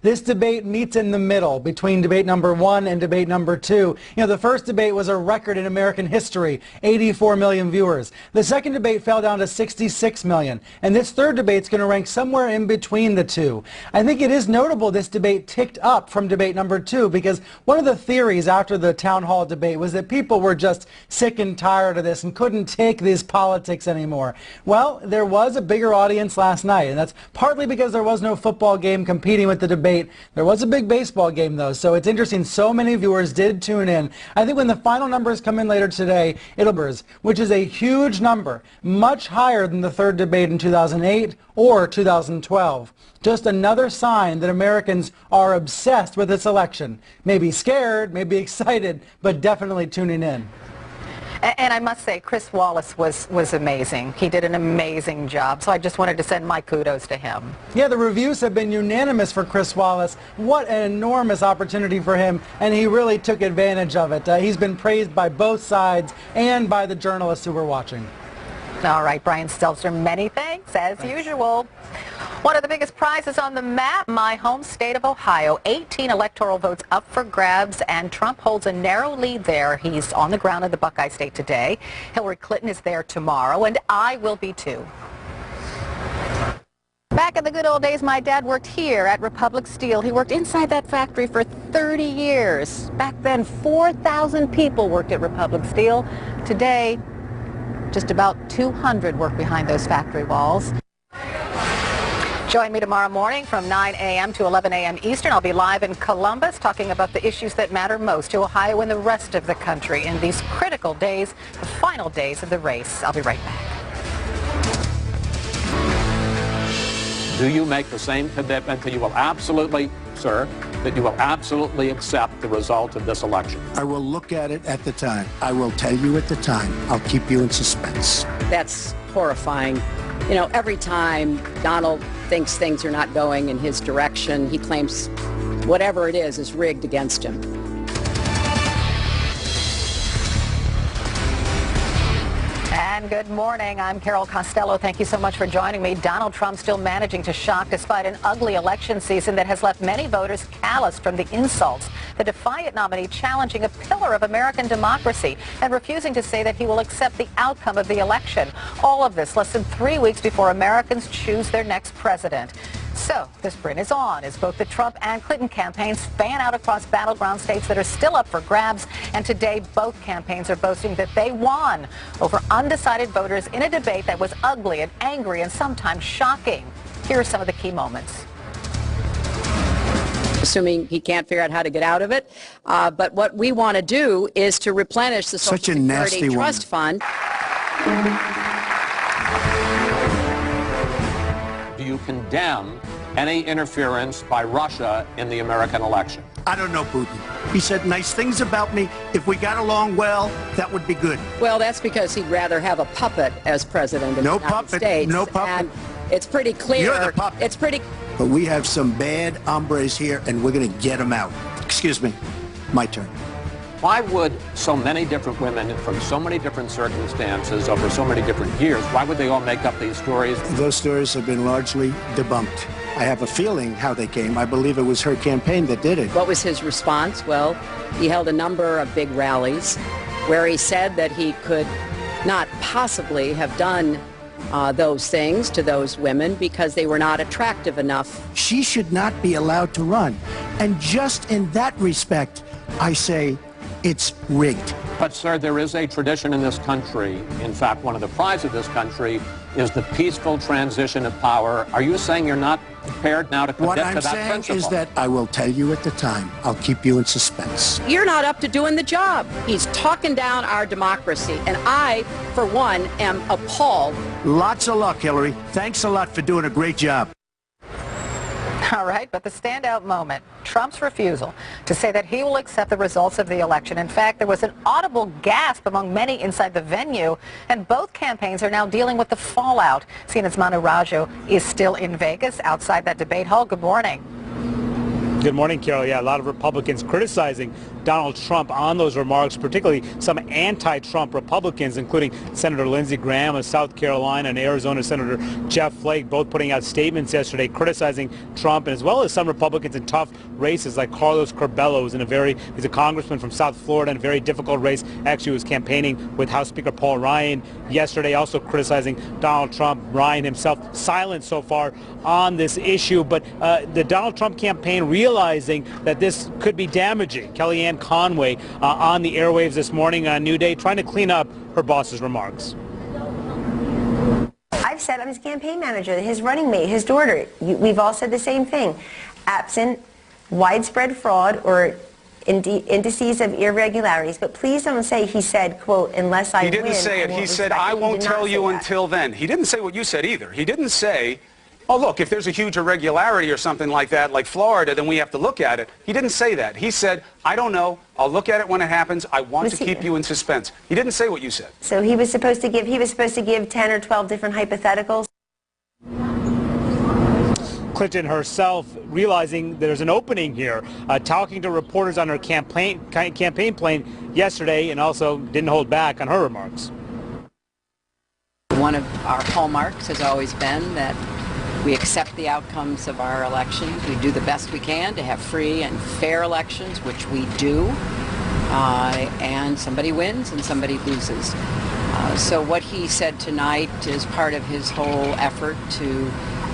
This debate meets in the middle between debate number 1 and debate number 2. You know, the first debate was a record in American history, 84 million viewers. The second debate fell down to 66 million. And this third debate's going to rank somewhere in between the two. I think it is notable this debate ticked up from debate number 2 because one of the theories after the town hall debate was that people were just sick and tired of this and couldn't take this politics anymore. Well, there was a bigger audience last night, and that's partly because there was no football game competing with the debate. There was a big baseball game, though, so it's interesting. So many viewers did tune in. I think when the final numbers come in later today, which is a huge number, much higher than the third debate in 2008 or 2012. Just another sign that Americans are obsessed with this election. Maybe scared, maybe excited, but definitely tuning in. And I must say, Chris Wallace was amazing. He did an amazing job, so I just wanted to send my kudos to him. Yeah, the reviews have been unanimous for Chris Wallace. What an enormous opportunity for him, and he really took advantage of it. He's been praised by both sides and by the journalists who were watching. All right, Brian Stelzner, many thanks, as usual. One of the biggest prizes on the map, my home state of Ohio. 18 electoral votes up for grabs, and Trump holds a narrow lead there. He's on the ground in the Buckeye State today. Hillary Clinton is there tomorrow, and I will be too. Back in the good old days, my dad worked here at Republic Steel. He worked inside that factory for 30 years. Back then, 4,000 people worked at Republic Steel. Today, just about 200 work behind those factory walls. Join me tomorrow morning from 9 a.m. to 11 a.m. Eastern. I'll be live in Columbus talking about the issues that matter most to Ohio and the rest of the country in these critical days, the final days of the race. I'll be right back. Do you make the same commitment that you will absolutely, sir, that you will absolutely accept the result of this election? I will look at it at the time. I will tell you at the time. I'll keep you in suspense. That's horrifying. You know, every time Donald thinks things are not going in his direction, he claims whatever it is rigged against him. And good morning. I'm Carol Costello. Thank you so much for joining me. Donald Trump still managing to shock despite an ugly election season that has left many voters calloused from the insults. The defiant nominee challenging a pillar of American democracy and refusing to say that he will accept the outcome of the election. All of this less than 3 weeks before Americans choose their next president. So the sprint is on as both the Trump and Clinton campaigns fan out across battleground states that are still up for grabs. And today, both campaigns are boasting that they won over undecided voters in a debate that was ugly and angry and sometimes shocking. Here are some of the key moments. Assuming he can't figure out how to get out of it. But what we want to do is to replenish the Social Security Trust Fund. Do you condemn any interference by Russia in the American election? I don't know Putin. He said nice things about me. If we got along well, that would be good. Well, that's because he'd rather have a puppet as president of the United States. No puppet. And it's pretty clear. You're the puppet. It's pretty. But we have some bad hombres here, and we're going to get them out. Excuse me. My turn. Why would so many different women from so many different circumstances over so many different years, why would they all make up these stories? Those stories have been largely debunked. I have a feeling how they came. I believe it was her campaign that did it. What was his response? Well, he held a number of big rallies where he said that he could not possibly have done those things to those women because they were not attractive enough. She should not be allowed to run. And just in that respect, I say it's rigged. But, sir, there is a tradition in this country. In fact, one of the prides of this country is the peaceful transition of power. Are you saying you're not prepared now to commit to that principle? What I'm saying is that I will tell you at the time. I'll keep you in suspense. You're not up to doing the job. He's talking down our democracy, and I, for one, am appalled. Lots of luck, Hillary. Thanks a lot for doing a great job. All right, but the standout moment, Trump's refusal to say that he will accept the results of the election. In fact, there was an audible gasp among many inside the venue, and both campaigns are now dealing with the fallout. CNN's Manu Raju is still in Vegas outside that debate hall. Good morning. Good morning, Carol. Yeah, a lot of Republicans criticizing Donald Trump on those remarks, particularly some anti-Trump Republicans, including Senator Lindsey Graham of South Carolina and Arizona Senator Jeff Flake, both putting out statements yesterday criticizing Trump, and as well as some Republicans in tough races like Carlos Curbelo, he's a congressman from South Florida in a very difficult race. Actually was campaigning with House Speaker Paul Ryan yesterday, also criticizing Donald Trump. Ryan himself silent so far on this issue, but the Donald Trump campaign realizing that this could be damaging. Kellyanne Conway on the airwaves this morning on New Day trying to clean up her boss's remarks. I've said I'm his campaign manager, his running mate, his daughter. We've all said the same thing. Absent widespread fraud or indices of irregularities, but please don't say he said, quote, unless I win. He didn't say it. He said, I won't tell you until then. He didn't say what you said either. He didn't say, oh, look, if there's a huge irregularity or something like that, like Florida, then we have to look at it. He didn't say that. He said, I don't know. I'll look at it when it happens. I want to keep you in suspense. He didn't say what you said. So he was supposed to give 10 or 12 different hypotheticals. Clinton herself realizing there's an opening here, talking to reporters on her campaign plane yesterday, and also didn't hold back on her remarks. One of our hallmarks has always been that we accept the outcomes of our elections. We do the best we can to have free and fair elections, which we do, and somebody wins and somebody loses. So what he said tonight is part of his whole effort to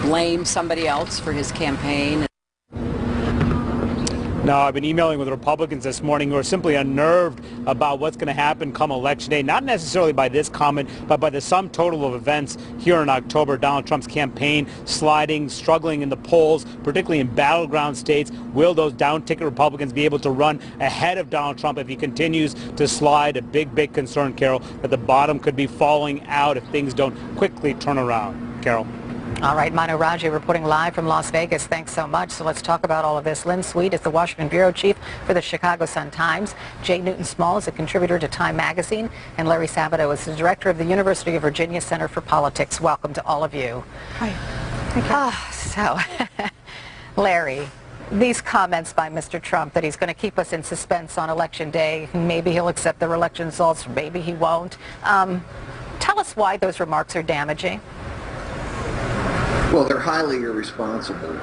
blame somebody else for his campaign. Now, I've been emailing with Republicans this morning who are simply unnerved about what's going to happen come Election Day, not necessarily by this comment, but by the sum total of events here in October. Donald Trump's campaign sliding, struggling in the polls, particularly in battleground states. Will those down-ticket Republicans be able to run ahead of Donald Trump if he continues to slide? A big, big concern, Carol, that the bottom could be falling out if things don't quickly turn around. Carol. All right, Manu Raji reporting live from Las Vegas. Thanks so much. So let's talk about all of this. Lynn Sweet is the Washington bureau chief for the Chicago Sun-Times. Jay Newton-Small is a contributor to Time Magazine. And Larry Sabato is the director of the University of Virginia Center for Politics. Welcome to all of you. Hi. Thank you. Larry, these comments by Mr. Trump that he's going to keep us in suspense on Election Day, maybe he'll accept the election results, maybe he won't. Tell us why those remarks are damaging. Well, they're highly irresponsible.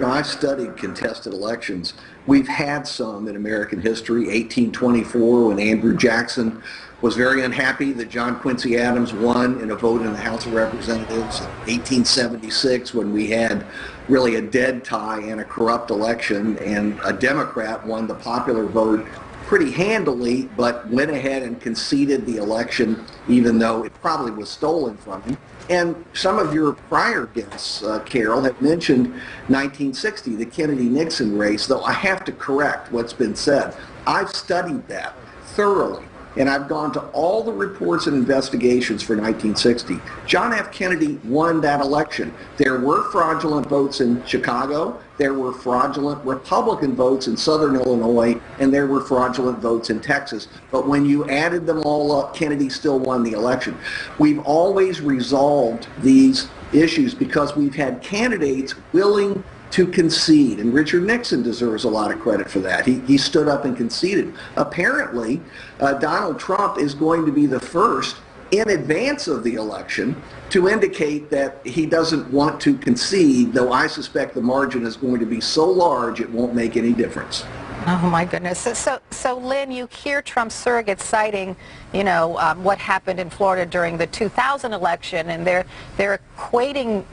I've studied contested elections. We've had some in American history. 1824, when Andrew Jackson was very unhappy that John Quincy Adams won in a vote in the House of Representatives. 1876, when we had really a dead tie and a corrupt election, and a Democrat won the popular vote pretty handily, but went ahead and conceded the election, even though it probably was stolen from him. And some of your prior guests, Carol, have mentioned 1960, the Kennedy-Nixon race, though I have to correct what's been said. I've studied that thoroughly, and I've gone to all the reports and investigations for 1960. John F. Kennedy won that election. There were fraudulent votes in Chicago, there were fraudulent Republican votes in Southern Illinois, and there were fraudulent votes in Texas. But when you added them all up, Kennedy still won the election. We've always resolved these issues because we've had candidates willing to concede, and Richard Nixon deserves a lot of credit for that. He stood up and conceded. Apparently, Donald Trump is going to be the first in advance of the election to indicate that he doesn't want to concede, though I suspect the margin is going to be so large it won't make any difference. Oh my goodness. So Lynn, you hear Trump's surrogates citing, what happened in Florida during the 2000 election, and they're equating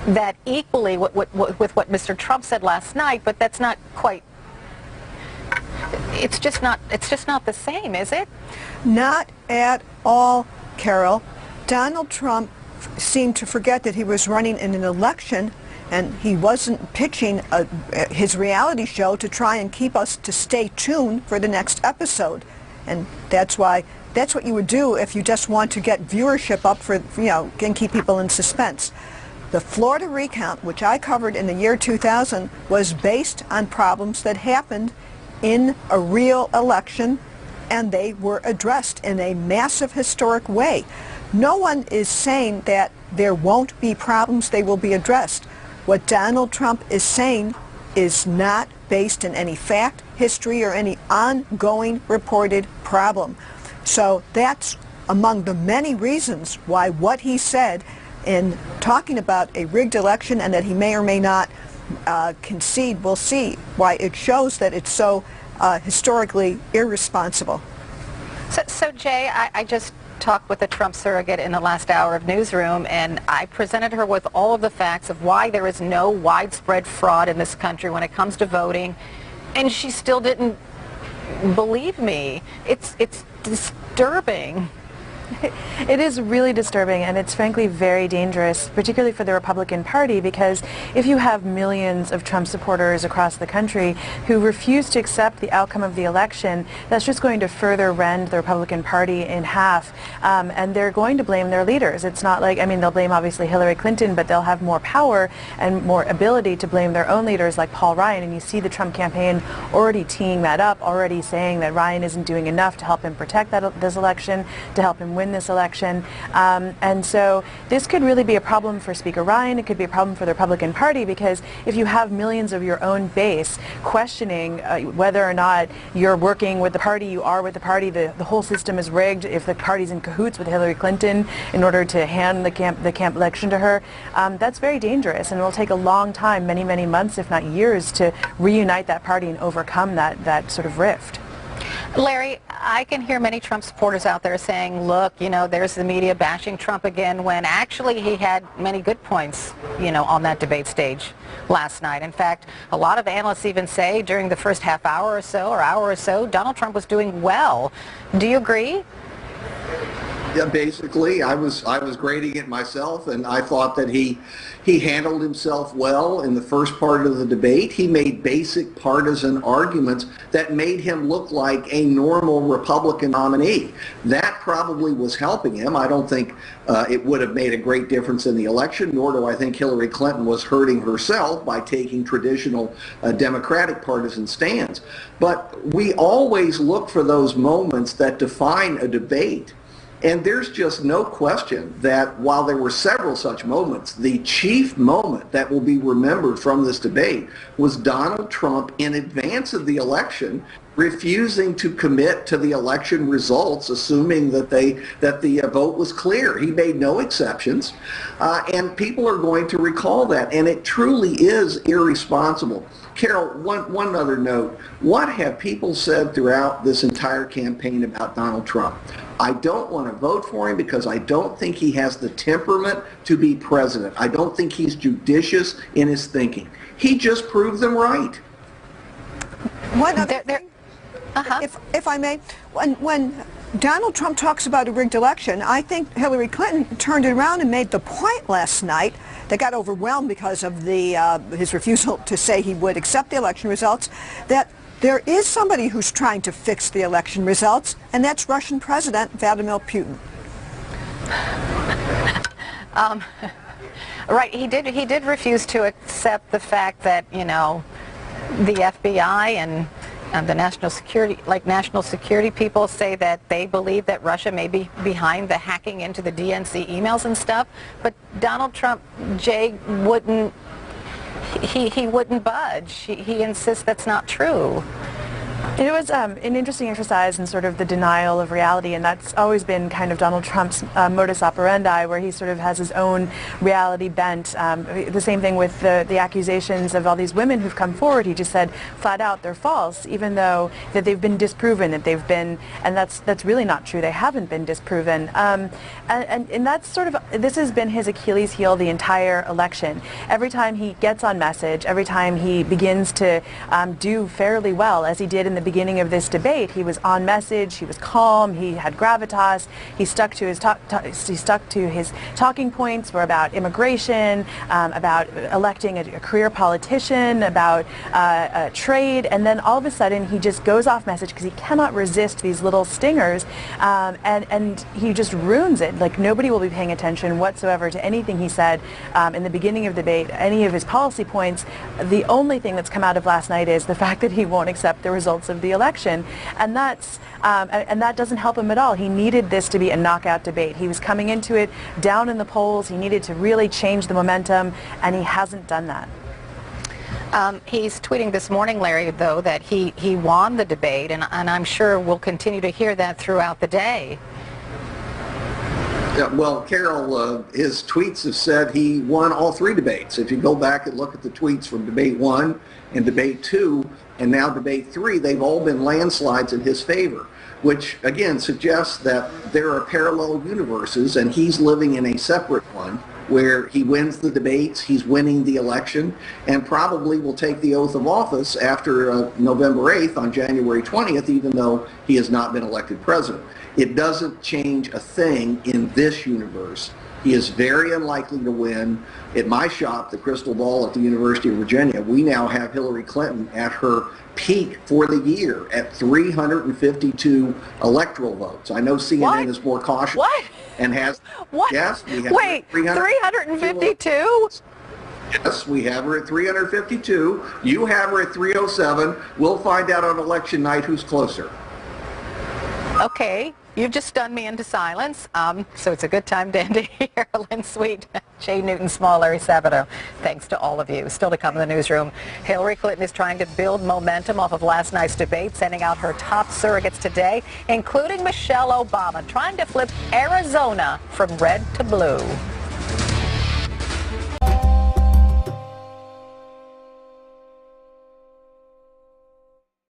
that equally with what Mr. Trump said last night, but that's not quite. It's just not the same, is it? Not at all, Carol. Donald Trump seemed to forget that he was running in an election, and he wasn't pitching his reality show to try and keep us to stay tuned for the next episode. And that's what you would do if you just want to get viewership up for, and keep people in suspense. The Florida recount, which I covered in the year 2000, was based on problems that happened in a real election, and they were addressed in a massive historic way. No one is saying that there won't be problems, they will be addressed. What Donald Trump is saying is not based in any fact, history, or any ongoing reported problem. So that's among the many reasons why what he said in talking about a rigged election and that he may or may not concede, we'll see, why it shows that it's so historically irresponsible. So Jay, I just talked with a Trump surrogate in the last hour of Newsroom, and I presented her with all of the facts of why there is no widespread fraud in this country when it comes to voting, and she still didn't believe me. It's disturbing. It is really disturbing, and it's frankly very dangerous, particularly for the Republican Party, because if you have millions of Trump supporters across the country who refuse to accept the outcome of the election, that's just going to further rend the Republican Party in half, and they're going to blame their leaders. It's not like, I mean, they'll blame obviously Hillary Clinton, but they'll have more power and more ability to blame their own leaders like Paul Ryan, and you see the Trump campaign already teeing that up, already saying that Ryan isn't doing enough to help him protect this election, to help him win this election. And so this could really be a problem for Speaker Ryan. It could be a problem for the Republican Party, because if you have millions of your own base questioning whether or not you're working with the party, you are with the party, the whole system is rigged, if the party's in cahoots with Hillary Clinton in order to hand the camp election to her, that's very dangerous, and it will take a long time, many, many months, if not years, to reunite that party and overcome that sort of rift. Larry, I can hear many Trump supporters out there saying, look, you know, there's the media bashing Trump again, when actually he had many good points, you know, on that debate stage last night. In fact, a lot of analysts even say during the first half hour or so, Donald Trump was doing well. Do you agree? Yeah, basically, I was grading it myself, and I thought that he handled himself well in the first part of the debate. He made basic partisan arguments that made him look like a normal Republican nominee. That probably was helping him. I don't think it would have made a great difference in the election, nor do I think Hillary Clinton was hurting herself by taking traditional Democratic partisan stands. But we always look for those moments that define a debate. And there's just no question that while there were several such moments, the chief moment that will be remembered from this debate was Donald Trump, in advance of the election, refusing to commit to the election results, assuming that the vote was clear. He made no exceptions, and people are going to recall that, and it truly is irresponsible. Carol, one other note. What have people said throughout this entire campaign about Donald Trump? I don't want to vote for him because I don't think he has the temperament to be president. I don't think he's judicious in his thinking. He just proved them right. One other thing, if I may, when Donald Trump talks about a rigged election, I think Hillary Clinton turned it around and made the point last night. They got overwhelmed because of his refusal to say he would accept the election results, that there is somebody who's trying to fix the election results, and that's Russian President Vladimir Putin. Right, he did refuse to accept the fact that, you know, the FBI and the national security people say that they believe that Russia may be behind the hacking into the DNC emails and stuff. But Donald Trump, Jay, wouldn't budge. He insists that's not true. It was an interesting exercise in sort of the denial of reality, and that's always been kind of Donald Trump's modus operandi, where he sort of has his own reality bent. The same thing with the accusations of all these women who've come forward. He just said flat out they're false, even though that they've been disproven, that they've been, and that's really not true. They haven't been disproven. And that's sort of, this has been his Achilles heel the entire election. Every time he gets on message, every time he begins to do fairly well, as he did in the beginning of this debate, he was on message, he was calm, he had gravitas, he stuck to his talking points were about immigration, about electing a career politician, about trade, and then all of a sudden he just goes off message because he cannot resist these little stingers, and he just ruins it. Like, nobody will be paying attention whatsoever to anything he said in the beginning of the debate, any of his policy points. The only thing that's come out of last night is the fact that he won't accept the results of the election, and that doesn't help him at all. He needed this to be a knockout debate. He was coming into it down in the polls. He needed to really change the momentum, and he hasn't done that. He's tweeting this morning, Larry, though, that he won the debate, and I'm sure we'll continue to hear that throughout the day. Yeah, well, Carol, his tweets have said he won all 3 debates. If you go back and look at the tweets from debate 1 and debate 2 and now debate 3, they've all been landslides in his favor, which again suggests that there are parallel universes and he's living in a separate one where he wins the debates, he's winning the election, and probably will take the oath of office after November 8th on January 20th, even though he has not been elected president. It doesn't change a thing in this universe. He is very unlikely to win. At my shop, the Crystal Ball at the University of Virginia, we now have Hillary Clinton at her peak for the year at 352 electoral votes. I know CNN is more cautious. What? And has... What? Yes, we have Wait, 352? Yes, we have her at 352. You have her at 307. We'll find out on election night who's closer. Okay, you've just stunned me into silence, so it's a good time to end it here. Lynn Sweet, Jay Newton Small, Larry Sabato, thanks to all of you. Still to come in the newsroom, Hillary Clinton is trying to build momentum off of last night's debate, sending out her top surrogates today, including Michelle Obama, trying to flip Arizona from red to blue.